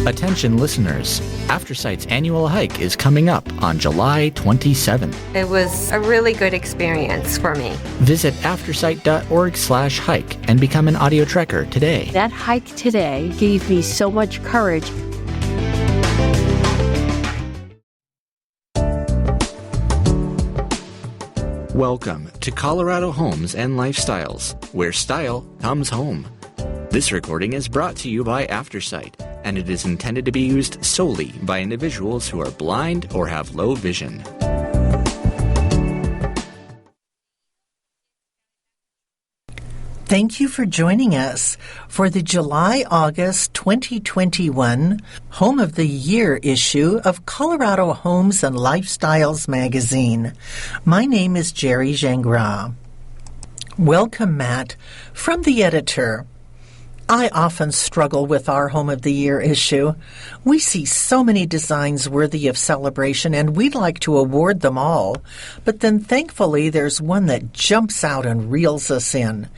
Attention listeners, Aftersight's annual hike is coming up on July 27th. It was a really good experience for me. Visit aftersight.org/hike and become an audio trekker today. That hike today gave me so much courage. Welcome to Colorado Homes and Lifestyles, where style comes home. This recording is brought to you by Aftersight, and it is intended to be used solely by individuals who are blind or have low vision. Thank you for joining us for the July-August 2021 Home of the Year issue of Colorado Homes and Lifestyles magazine. My name is Jerry Gingras. Welcome, Matt, from the editor. I often struggle with our Home of the Year issue. We see so many designs worthy of celebration, and we'd like to award them all. But then thankfully there's one that jumps out and reels us in.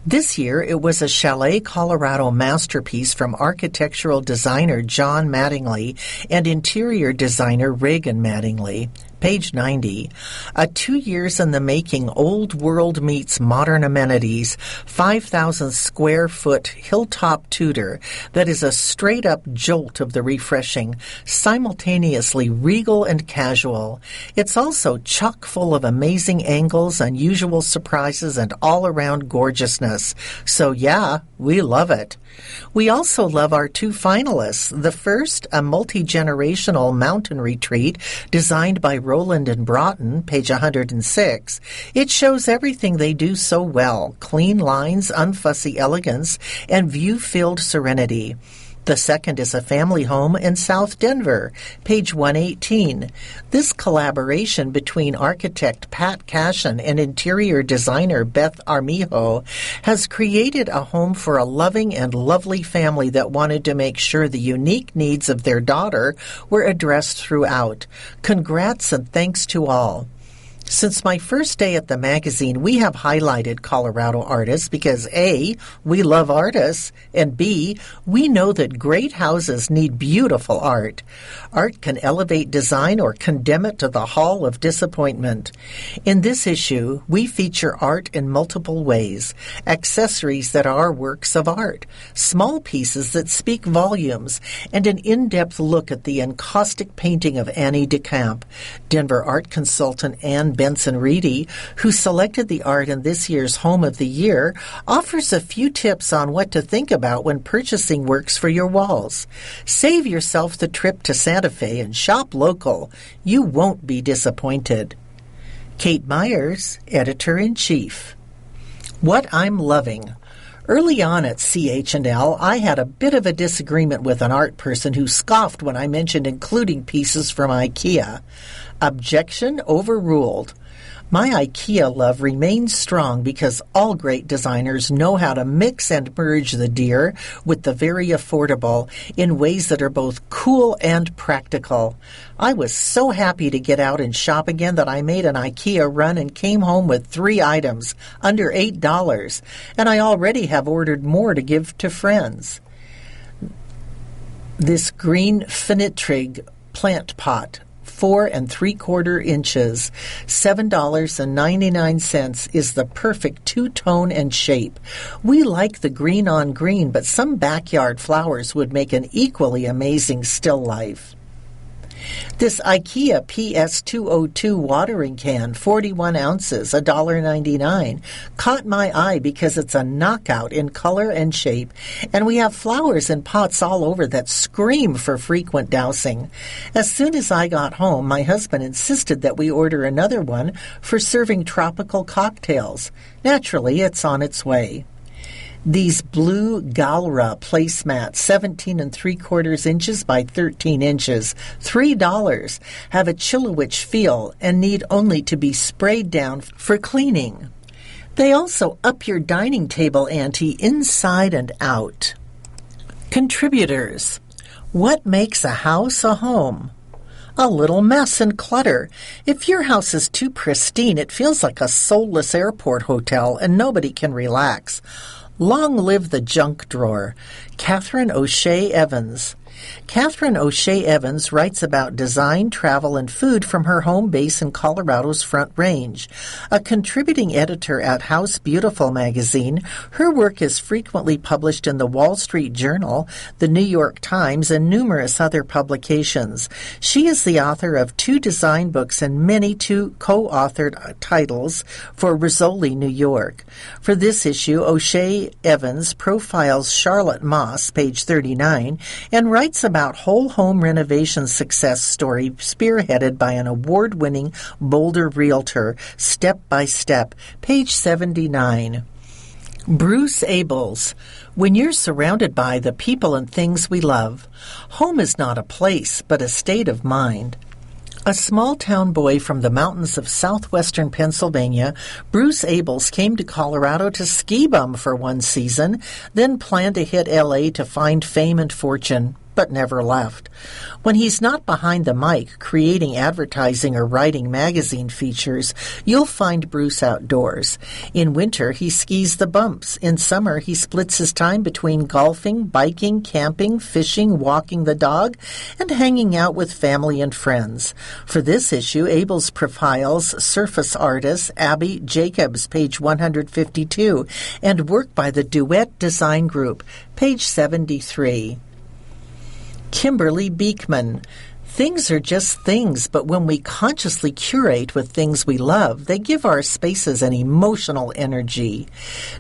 This year it was a Chalet, Colorado masterpiece from architectural designer John Mattingly and interior designer Reagan Mattingly. Page 90, a 2 years in the making old world meets modern amenities, 5,000 square foot hilltop Tudor that is a straight up jolt of the refreshing, simultaneously regal and casual. It's also chock full of amazing angles, unusual surprises, and all around gorgeousness. So yeah, we love it. We also love our two finalists. The first, a multi-generational mountain retreat designed by Roland and Broughton, page 106. It shows everything they do so well: clean lines, unfussy elegance, and view-filled serenity. The second is a family home in South Denver, page 118. This collaboration between architect Pat Cashin and interior designer Beth Armijo has created a home for a loving and lovely family that wanted to make sure the unique needs of their daughter were addressed throughout. Congrats and thanks to all. Since my first day at the magazine, we have highlighted Colorado artists because A, we love artists, and B, we know that great houses need beautiful art. Art can elevate design or condemn it to the hall of disappointment. In this issue, we feature art in multiple ways: accessories that are works of art, small pieces that speak volumes, and an in-depth look at the encaustic painting of Annie DeCamp. Denver art consultant Ann Benson Reedy, who selected the art in this year's Home of the Year, offers a few tips on what to think about when purchasing works for your walls. Save yourself the trip to Santa Fe and shop local. You won't be disappointed. Kate Myers, Editor-in-Chief. What I'm loving. Early on at CH&L, I had a bit of a disagreement with an art person who scoffed when I mentioned including pieces from IKEA. Objection overruled. My IKEA love remains strong because all great designers know how to mix and merge the dear with the very affordable in ways that are both cool and practical. I was so happy to get out and shop again that I made an IKEA run and came home with 3 items under $8, and I already have ordered more to give to friends. This green Finitrig plant pot, 4 3/4 inches, $7.99, is the perfect two-tone and shape. We like the green on green, but some backyard flowers would make an equally amazing still life. This IKEA PS202 watering can, 41 ounces, $1.99, caught my eye because it's a knockout in color and shape, and we have flowers in pots all over that scream for frequent dousing. As soon as I got home, my husband insisted that we order another one for serving tropical cocktails. Naturally, it's on its way. These blue Galra placemats, 17 3/4 inches by 13 inches, $3, have a Chilowich feel and need only to be sprayed down for cleaning. They also up your dining table ante inside and out. Contributors. What makes a house a home? A little mess and clutter. If your house is too pristine, it feels like a soulless airport hotel and nobody can relax. Long live the junk drawer. Catherine O'Shea Evans. Catherine O'Shea Evans writes about design, travel, and food from her home base in Colorado's Front Range. A contributing editor at House Beautiful magazine, her work is frequently published in the Wall Street Journal, the New York Times, and numerous other publications. She is the author of 2 design books and many 2 co-authored titles for Rizzoli, New York. For this issue, O'Shea Evans profiles Charlotte Moss, page 39, and writes about whole home renovation success story spearheaded by an award-winning Boulder realtor, step by step, page 79. Bruce Abels. When you're surrounded by the people and things we love, home is not a place, but a state of mind. A small-town boy from the mountains of southwestern Pennsylvania, Bruce Abels came to Colorado to ski bum for one season, then planned to hit L.A. to find fame and fortune, but never left. When he's not behind the mic creating advertising or writing magazine features, you'll find Bruce outdoors. In winter, he skis the bumps. In summer, he splits his time between golfing, biking, camping, fishing, walking the dog, and hanging out with family and friends. For this issue, Abels profiles surface artist Abby Jacobs, page 152, and work by the Duet Design Group, page 73. Kimberly Beekman. Things are just things, but when we consciously curate with things we love, they give our spaces an emotional energy.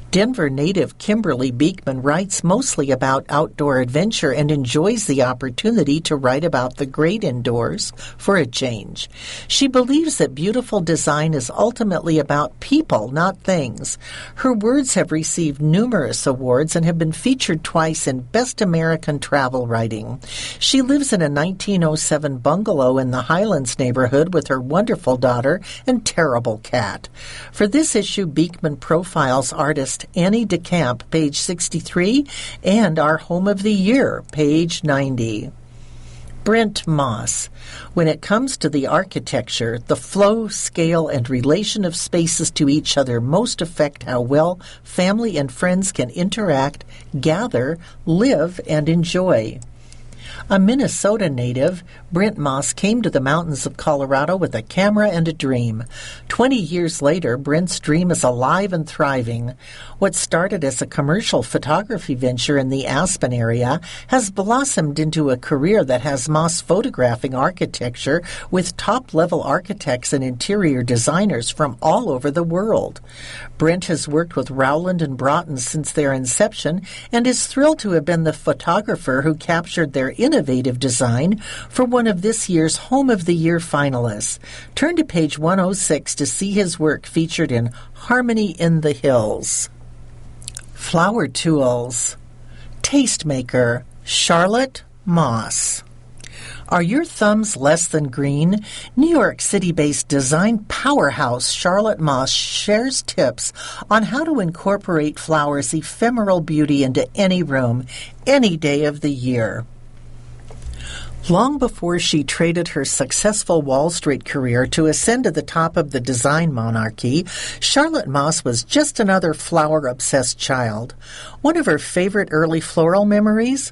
Denver native Kimberly Beekman writes mostly about outdoor adventure and enjoys the opportunity to write about the great indoors for a change. She believes that beautiful design is ultimately about people, not things. Her words have received numerous awards and have been featured twice in Best American Travel Writing. She lives in a 1907 bungalow in the Highlands neighborhood with her wonderful daughter and terrible cat. For this issue, Beekman profiles artist Annie DeCamp, page 63, and our Home of the Year, page 90. Brent Moss. When it comes to the architecture, the flow, scale, and relation of spaces to each other most affect how well family and friends can interact, gather, live, and enjoy. A Minnesota native, Brent Moss came to the mountains of Colorado with a camera and a dream. 20 years later, Brent's dream is alive and thriving. What started as a commercial photography venture in the Aspen area has blossomed into a career that has Moss photographing architecture with top-level architects and interior designers from all over the world. Brent has worked with Rowland and Broughton since their inception and is thrilled to have been the photographer who captured their innovative design for one of this year's Home of the Year finalists. Turn to page 106 to see his work featured in Harmony in the Hills. Flower Tools. Tastemaker, Charlotte Moss. Are your thumbs less than green? New York City-based design powerhouse Charlotte Moss shares tips on how to incorporate flowers' ephemeral beauty into any room, any day of the year. Long before she traded her successful Wall Street career to ascend to the top of the design monarchy, Charlotte Moss was just another flower-obsessed child. One of her favorite early floral memories?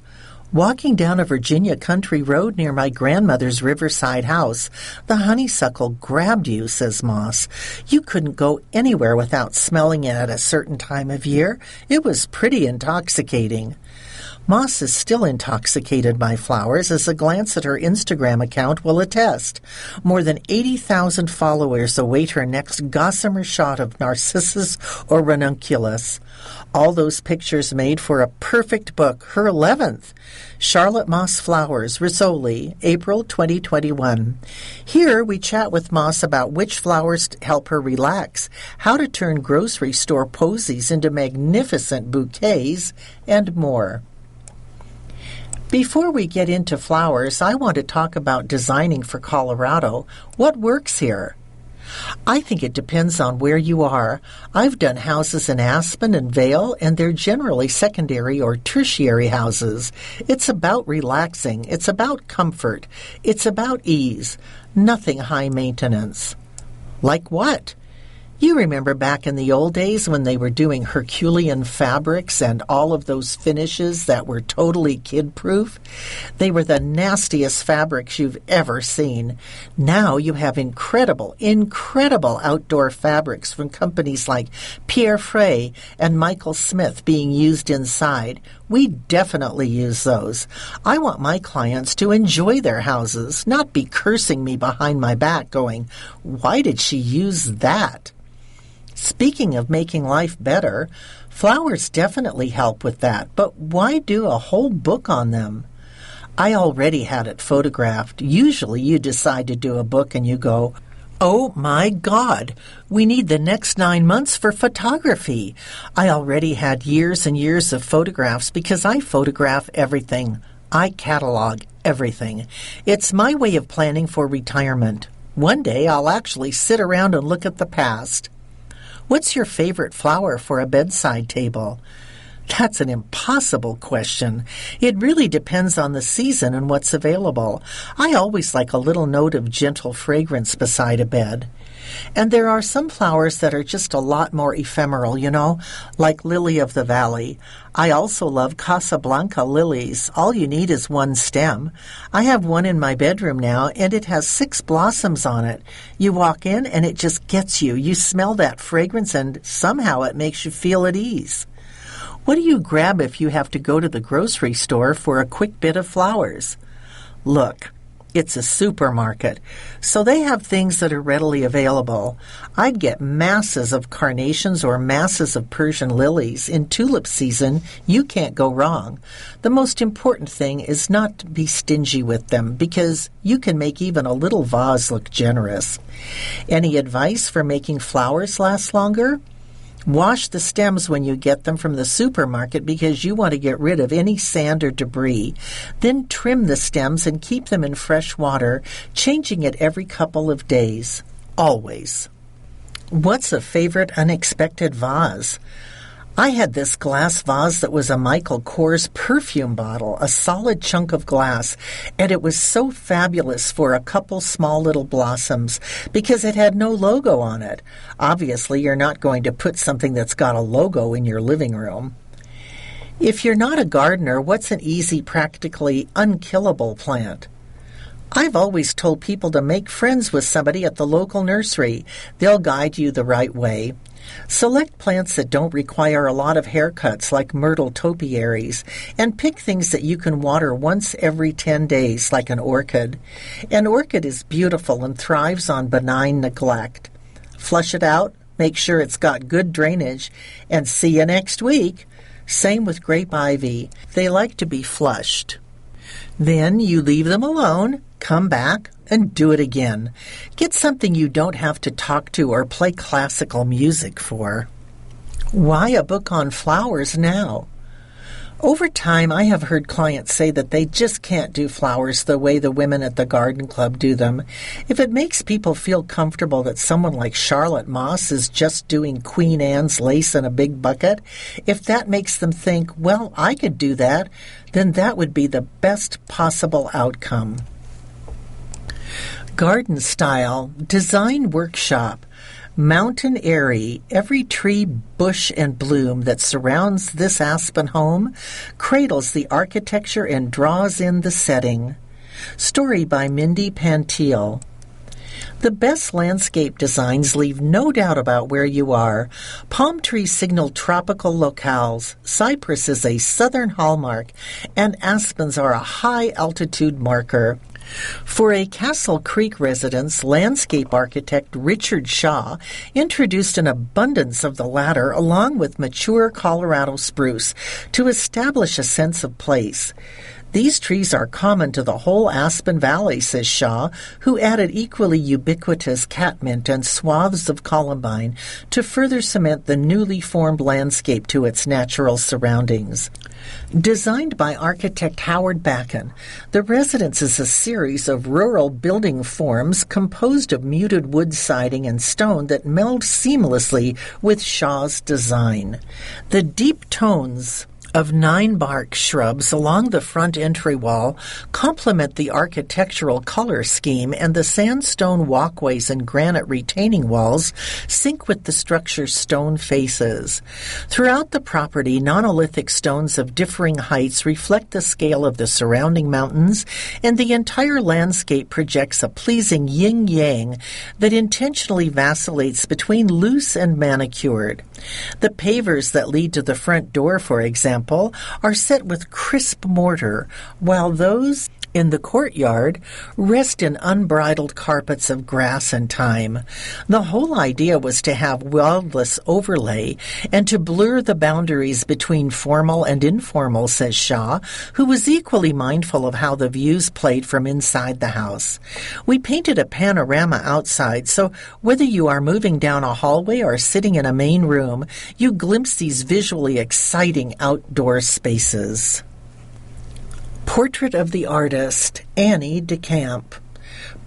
Walking down a Virginia country road near my grandmother's riverside house, the honeysuckle grabbed you, says Moss. You couldn't go anywhere without smelling it at a certain time of year. It was pretty intoxicating. Moss is still intoxicated by flowers, as a glance at her Instagram account will attest. More than 80,000 followers await her next gossamer shot of narcissus or ranunculus. All those pictures made for a perfect book, her 11th. Charlotte Moss Flowers, Rizzoli, April 2021. Here we chat with Moss about which flowers help her relax, how to turn grocery store posies into magnificent bouquets, and more. Before we get into flowers, I want to talk about designing for Colorado. What works here? I think it depends on where you are. I've done houses in Aspen and Vail, and they're generally secondary or tertiary houses. It's about relaxing. It's about comfort. It's about ease. Nothing high maintenance. Like what? You remember back in the old days when they were doing Herculean fabrics and all of those finishes that were totally kid-proof? They were the nastiest fabrics you've ever seen. Now you have incredible outdoor fabrics from companies like Pierre Frey and Michael Smith being used inside. We definitely use those. I want my clients to enjoy their houses, not be cursing me behind my back going, "Why did she use that?" Speaking of making life better, flowers definitely help with that, but why do a whole book on them? I already had it photographed. Usually you decide to do a book and you go, "Oh my God, we need the next 9 months for photography." I already had years and years of photographs because I photograph everything. I catalog everything. It's my way of planning for retirement. One day I'll actually sit around and look at the past. What's your favorite flower for a bedside table? That's an impossible question. It really depends on the season and what's available. I always like a little note of gentle fragrance beside a bed. And there are some flowers that are just a lot more ephemeral, like lily of the valley. I also love Casablanca lilies. All you need is one stem. I have one in my bedroom now, and it has 6 blossoms on it. You walk in, and it just gets you. You smell that fragrance, and somehow it makes you feel at ease. What do you grab if you have to go to the grocery store for a quick bit of flowers? Look, it's a supermarket, so they have things that are readily available. I'd get masses of carnations or masses of Persian lilies. In tulip season, you can't go wrong. The most important thing is not to be stingy with them because you can make even a little vase look generous. Any advice for making flowers last longer? Wash the stems when you get them from the supermarket because you want to get rid of any sand or debris. Then trim the stems and keep them in fresh water, changing it every couple of days. Always. What's a favorite unexpected vase? I had this glass vase that was a Michael Kors perfume bottle, a solid chunk of glass, and it was so fabulous for a couple small little blossoms because it had no logo on it. Obviously, you're not going to put something that's got a logo in your living room. If you're not a gardener, what's an easy, practically unkillable plant? I've always told people to make friends with somebody at the local nursery. They'll guide you the right way. Select plants that don't require a lot of haircuts like myrtle topiaries, and pick things that you can water once every 10 days like an orchid. An orchid is beautiful and thrives on benign neglect. Flush it out, make sure it's got good drainage, and see you next week. Same with grape ivy. They like to be flushed. Then you leave them alone, come back, and do it again. Get something you don't have to talk to or play classical music for. Why a book on flowers now? Over time, I have heard clients say that they just can't do flowers the way the women at the garden club do them. If it makes people feel comfortable that someone like Charlotte Moss is just doing Queen Anne's lace in a big bucket, if that makes them think, well, I could do that, then that would be the best possible outcome. Garden Style Design Workshop. Mountain Airy, every tree, bush, and bloom that surrounds this aspen home cradles the architecture and draws in the setting. Story by Mindy Pantiel. The best landscape designs leave no doubt about where you are. Palm trees signal tropical locales, cypress is a southern hallmark, and aspens are a high-altitude marker. For a Castle Creek residence, landscape architect Richard Shaw introduced an abundance of the latter along with mature Colorado spruce to establish a sense of place. These trees are common to the whole Aspen Valley, says Shaw, who added equally ubiquitous catmint and swaths of columbine to further cement the newly formed landscape to its natural surroundings. Designed by architect Howard Backen, the residence is a series of rural building forms composed of muted wood siding and stone that meld seamlessly with Shaw's design. The deep tones of 9 bark shrubs along the front entry wall complement the architectural color scheme, and the sandstone walkways and granite retaining walls sync with the structure's stone faces. Throughout the property, monolithic stones of differing heights reflect the scale of the surrounding mountains, and the entire landscape projects a pleasing yin-yang that intentionally vacillates between loose and manicured. The pavers that lead to the front door, for example, are set with crisp mortar, while those in the courtyard rest in unbridled carpets of grass and thyme. The whole idea was to have wildless overlay and to blur the boundaries between formal and informal, says Shaw, who was equally mindful of how the views played from inside the house. We painted a panorama outside, so whether you are moving down a hallway or sitting in a main room, you glimpse these visually exciting outdoor spaces. Portrait of the artist, Annie DeCamp.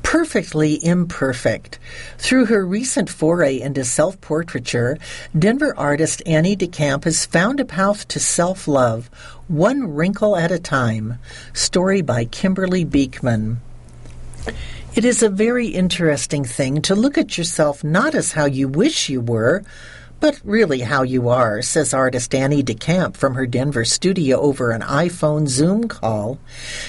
Perfectly imperfect. Through her recent foray into self-portraiture, Denver artist Annie DeCamp has found a path to self-love, one wrinkle at a time. Story by Kimberly Beekman. It is a very interesting thing to look at yourself not as how you wish you were, but really how you are, says artist Annie DeCamp from her Denver studio over an iPhone Zoom call.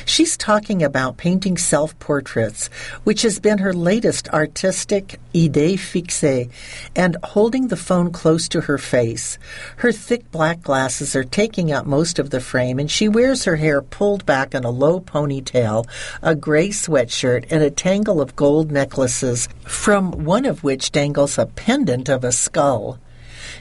She's talking about painting self-portraits, which has been her latest artistic idée fixe, and holding the phone close to her face. Her thick black glasses are taking up most of the frame, and she wears her hair pulled back in a low ponytail, a gray sweatshirt, and a tangle of gold necklaces, from one of which dangles a pendant of a skull.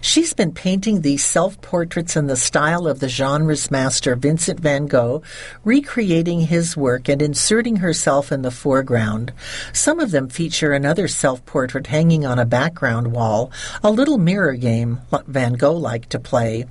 She's been painting these self-portraits in the style of the genre's master Vincent van Gogh, recreating his work and inserting herself in the foreground. Some of them feature another self-portrait hanging on a background wall, a little mirror game Van Gogh liked to play.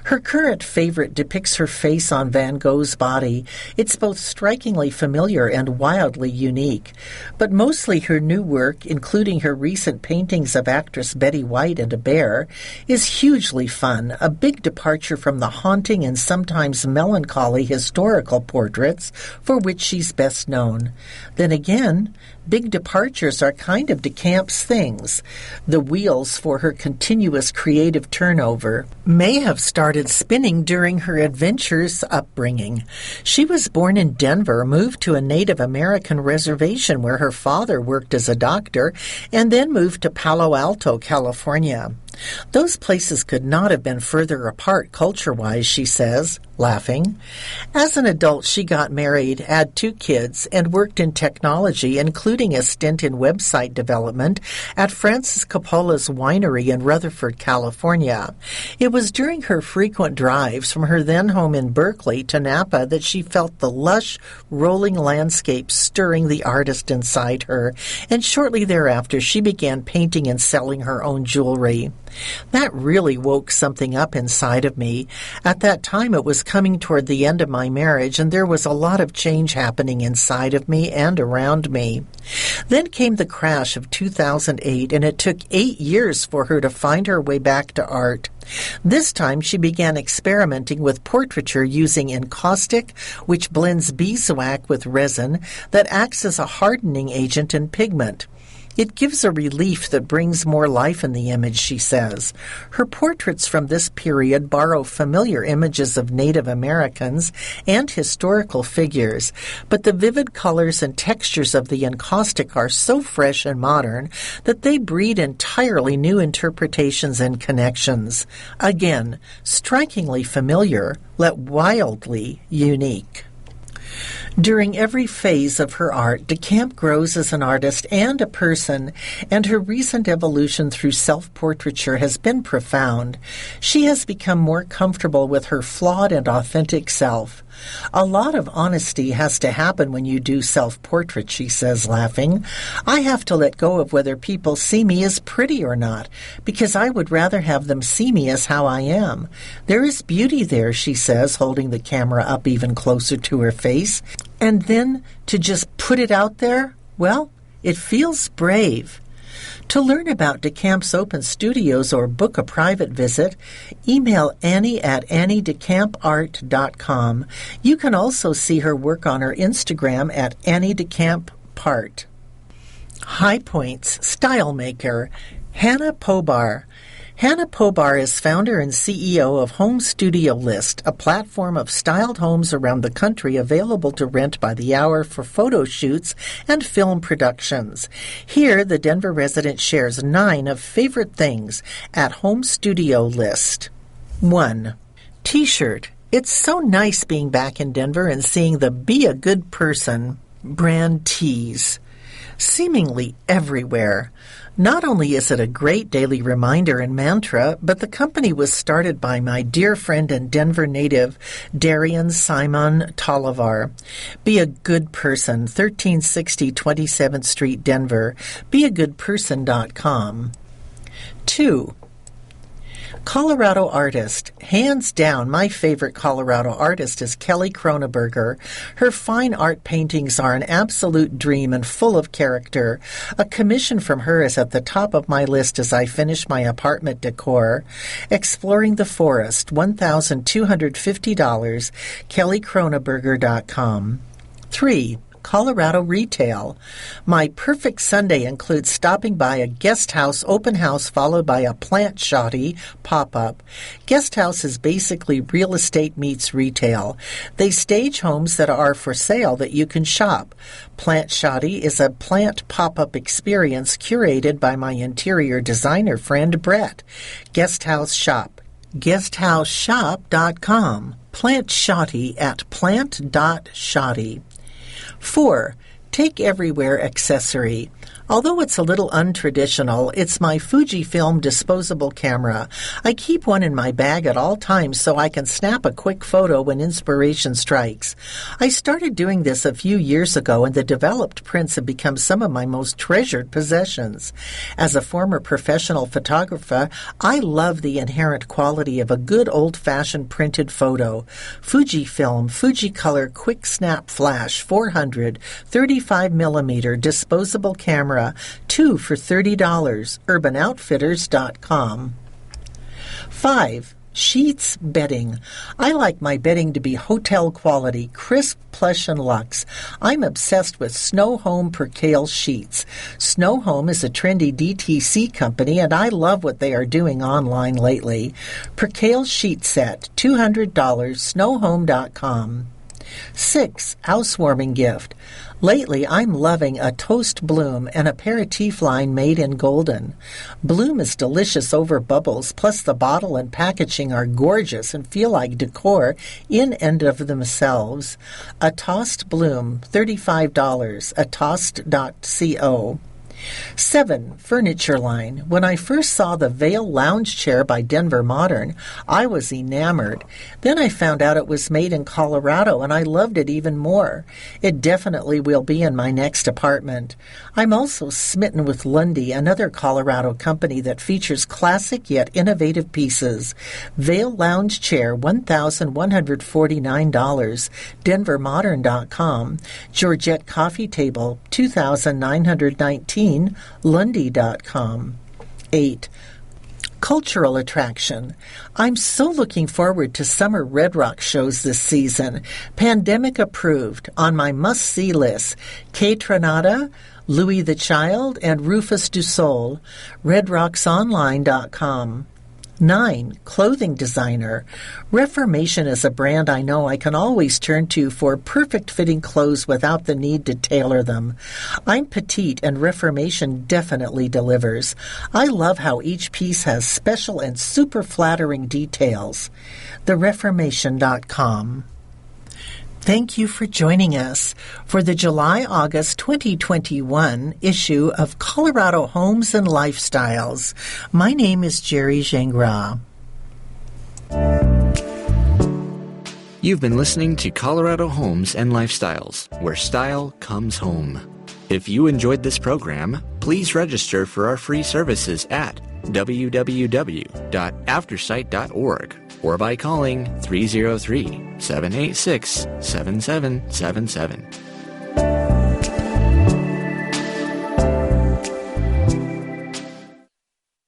Her current favorite depicts her face on Van Gogh's body. It's both strikingly familiar and wildly unique. But mostly her new work, including her recent paintings of actress Betty White and a bear, is hugely fun, a big departure from the haunting and sometimes melancholy historical portraits for which she's best known. Then again, big departures are kind of DeCamp's things. The wheels for her continuous creative turnover may have started spinning during her adventurous upbringing. She was born in Denver, moved to a Native American reservation where her father worked as a doctor, and then moved to Palo Alto, California. Those places could not have been further apart culture-wise, she says, laughing. As an adult, she got married, had 2 kids, and worked in technology, including a stint in website development at Francis Coppola's winery in Rutherford, California. It was during her frequent drives from her then home in Berkeley to Napa that she felt the lush, rolling landscape stirring the artist inside her, and shortly thereafter she began painting and selling her own jewelry. That really woke something up inside of me. At that time, it was coming toward the end of my marriage, and there was a lot of change happening inside of me and around me. Then came the crash of 2008, and it took 8 years for her to find her way back to art. This time, she began experimenting with portraiture using encaustic, which blends beeswax with resin that acts as a hardening agent and pigment. It gives a relief that brings more life in the image, she says. Her portraits from this period borrow familiar images of Native Americans and historical figures, but the vivid colors and textures of the encaustic are so fresh and modern that they breed entirely new interpretations and connections. Again, strikingly familiar, yet wildly unique. During every phase of her art, DeCamp grows as an artist and a person, and her recent evolution through self-portraiture has been profound. She has become more comfortable with her flawed and authentic self. A lot of honesty has to happen when you do self-portrait, she says, laughing. I have to let go of whether people see me as pretty or not, because I would rather have them see me as how I am. There is beauty there, she says, holding the camera up even closer to her face. And then to just put it out there, well, it feels brave. To learn about DeCamp's open studios or book a private visit, email Annie at anniedecampart.com. You can also see her work on her Instagram at AnnieDeCampPart. High Points Style Maker, Hannah Pobar. Hannah Pobar is founder and CEO of Home Studio List, a platform of styled homes around the country available to rent by the hour for photo shoots and film productions. Here, the Denver resident shares 9 of favorite things at Home Studio List. 1. T-shirt. It's so nice being back in Denver and seeing the Be a Good Person brand tees seemingly everywhere. Not only is it a great daily reminder and mantra, but the company was started by my dear friend and Denver native, Darian Simon Tolivar. Be a Good Person, 1360 27th Street, Denver. BeAGoodPerson.com. 2. Colorado artist. Hands down, my favorite Colorado artist is Kelly Kroneberger. Her fine art paintings are an absolute dream and full of character. A commission from her is at the top of my list as I finish my apartment decor. Exploring the Forest, $1,250, KellyKroneberger.com. 3. Colorado Retail. My perfect Sunday includes stopping by a guest house open house followed by a plant shoddy pop-up. Guest house is basically real estate meets retail. They stage homes that are for sale that you can shop. Plant shoddy is a plant pop-up experience curated by my interior designer friend Brett. Guest house shop. guesthouseshop.com. Plant shoddy at plant.shoddy. 4. Take Everywhere accessory. Although it's a little untraditional, it's my Fujifilm disposable camera. I keep one in my bag at all times so I can snap a quick photo when inspiration strikes. I started doing this a few years ago, and the developed prints have become some of my most treasured possessions. As a former professional photographer, I love the inherent quality of a good old-fashioned printed photo. Fujifilm Fujicolor Quick Snap Flash 400 35mm disposable camera, 2 for $30, urbanoutfitters.com. 5. Sheets bedding. I like my bedding to be hotel quality, crisp, plush, and luxe. I'm obsessed with Snow Home Percale sheets. Snow Home is a trendy DTC company, and I love what they are doing online lately. Percale sheet set, $200, snowhome.com. 6. Housewarming gift. Lately, I'm loving a Toast Bloom, an aperitif line made in golden. Bloom is delicious over bubbles, plus the bottle and packaging are gorgeous and feel like decor in and of themselves. A Toast Bloom, $35, atost.co. 7. Furniture line. When I first saw the Vail lounge chair by Denver Modern, I was enamored. Then I found out it was made in Colorado, and I loved it even more. It definitely will be in my next apartment. I'm also smitten with Lundy, another Colorado company that features classic yet innovative pieces. Vail lounge chair, $1,149, denvermodern.com. Georgette coffee table, $2,919, lundy.com. 8. Cultural attraction. I'm so looking forward to summer Red Rock shows this season. Pandemic approved. On my must-see list, Kaytranada, Louis the Child, and Rufus Du Sol. redrocksonline.com. 9. Clothing designer. Reformation is a brand I know I can always turn to for perfect-fitting clothes without the need to tailor them. I'm petite, and Reformation definitely delivers. I love how each piece has special and super flattering details. TheReformation.com. Thank you for joining us for the July-August 2021 issue of Colorado Homes and Lifestyles. My name is Jerry Gingras. You've been listening to Colorado Homes and Lifestyles, where style comes home. If you enjoyed this program, please register for our free services at www.aftersight.org or by calling 303-786-7777.